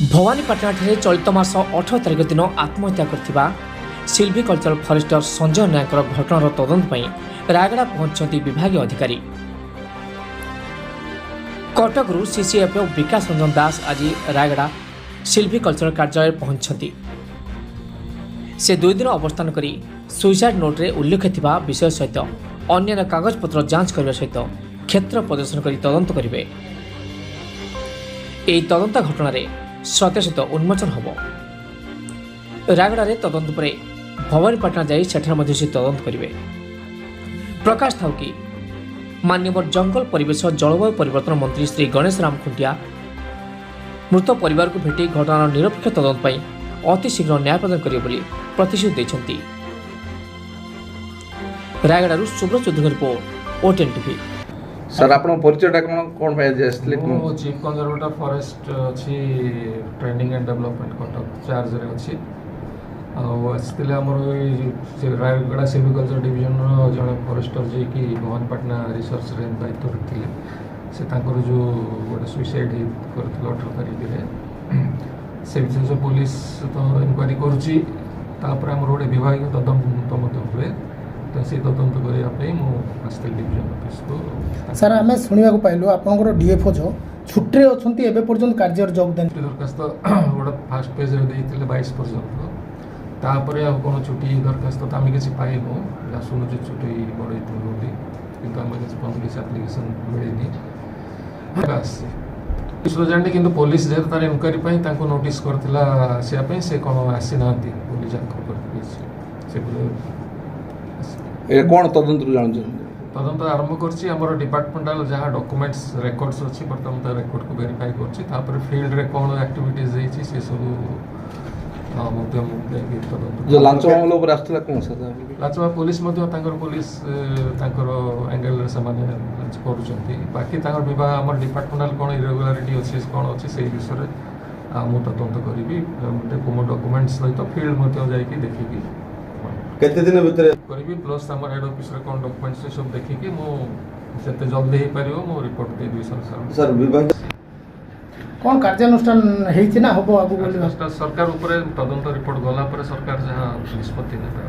भवानीपाटना चलित मास 18 तारिख दिन आत्महत्या करथिबा सिल्विकल्चर फरेस्टर संजय नायकर घटनार तदंत पर रायगड़ा पहुंचती विभाग अधिकारी। कटकरू सीसीएफ विकास रंजन दास आज रायगड़ा सिल्विकल्चर कार्यालय पहुंचती। से 2 दिन अवस्थान करी सुइसाइड नोट रे उल्लेख थिबा विषय सहित अन्य कागजपत्र जांच करने सहित क्षेत्र प्रदर्शन करी तदंत करिवे। एही तदंत घटना सत्यासत्य उन्मोचन होब। रायगड़ा तदंत पर भवानीपाटना जाई सेठार मध्य से तदंत करिवे। प्रकाश थाउ कि माननीय जंगल परिवेश जलवायु परिवर्तन मंत्री श्री गणेश राम खुंटिया मृत परिवार को भेटी घटनार निरपेक्ष तदंत पर अतिशीघ्र न्याय प्रदान करिवे बोली प्रतिश्रुति दैछन्ति। रायगड़ा सुब्रत चौधरी रिपोर्ट ओटेन टीवी। सर आपन परिचयटा कोन भाई जेस्टली मो चीफ कंजर्वेटर फॉरेस्ट अछि training and development Cuttack charge रे अछि आसते आमर रायगड़ा सिल्विकल्चर डिविजन जड़े फॉरेस्टर जे कि भवानीपाटना रिसर्च रे दायित्व रखिले से तांकर जो गोटे सुइसाइड करथिल 18 तारिख रे से विशेष पुलिस तो इंक्वायरी करूची तापर हमर गोटे विभाग तदंत मत हुए तो से तदंत करिया पे मो आस्ते डिविजन ऑफिस को सर आम शुणा पाइलु आपंकर डीएफओ जो छुट्टी अच्छा एवं पर्यटन कार्य योगदान दरखास्त गोटे फास्ट पेज रे देइथिले 22 पर्यंत तापर आ कोनो छुट्टी दरखास्त तो आम किसी पाइनु या शुणु छुट्टी बड़े बोली किंतु आम किसी एप्लिकेशन मिलनी जानी कि पुलिस जेहेतु तार इनक्वारी नोटिस करथिला आसिया से कौन आसी ना पुलिस ए कोन तदंत जान तदंत आरंभ करछि हमर डिपार्टमेंटल जहाँ डॉक्यूमेंट्स रेकॉर्ड्स अच्छी बर्तमान तो रेकॉर्ड को वेरीफाई करछि तापर फील्ड रे कोन एक्टिविटीज देछि से सब जो लांच मामला ऊपर आस्थिला कोन सर लाचवा पुलिस मध्य तांकर पुलिस तांकर एंगल रे समान लांच करूछंती बाकी तांकर विभाग हमर डिपार्टमेंटल कोन इरेगुलारिटी अछि कोन अछि से विषय रे मु तदंत करिवि डॉक्यूमेंट्स सहित फील्ड मध्य जाई कि देखिबि केते दिन भीतर करिवि प्लस हमर हेड ऑफिस रे कोन डॉक्यूमेंट्स सब देखि कि मु जते जल्दी हे परियो मु रिपोर्ट दे देबि सर विभाग कौन कार्यानुष्ठान हेछि ना होबो आगु बोली सरकार ऊपर तदंत रिपोर्ट गला पर सरकार जहाँ निष्पत्ति नेता